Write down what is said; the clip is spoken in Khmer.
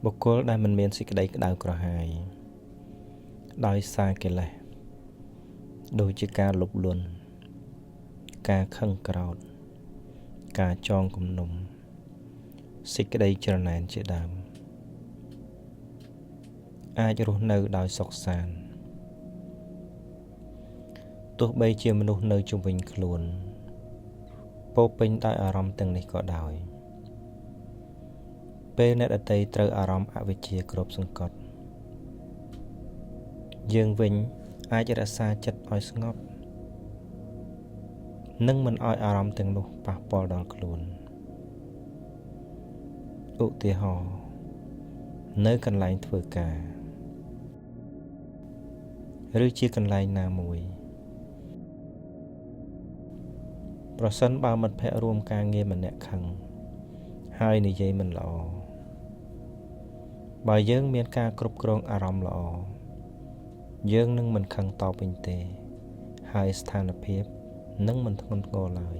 បុគ្គលដែលមិនមានសេចក្តីក្តៅក្រហាយដោយសារកិលេសដូចជាការលុបលន់ការខឹងក្រោធការចងគំនុំសេចក្តីច្រណែនជាដើមអាចរស់នៅដោយសុខសាន្តទោះបីជាមនុស្សនៅជុំវិញខ្លួនពោរពេញដោយអារម្មណ៍ទាំងនេះក៏ដោយពេលអ្នកដទៃត្រូវអារម្មណ៍អវិជ្ជាគ្របសង្កត់យើងវិញអាចរក្សាចិត្តឲ្យស្ងប់និងមិនឲ្យអារម្មណ៍ទាំងនោះប៉ះពាល់ដល់ខ្លួនឧទាហរណ៍នៅកន្លែងធ្វើការឬជាកន្លែងណាមួយប្រសិនបើមិត្តភក្តិរួមការងារម្នាក់ខឹងហើយនិយាយមិនល្អបើយើងមានការគ្រប់គ្រងអារម្មណ៍ល្អយើងនឹងមិនខឹងតបវិញទេហើយស្ថានភាពនឹងមិនធ្ងន់ធ្ងរឡើយ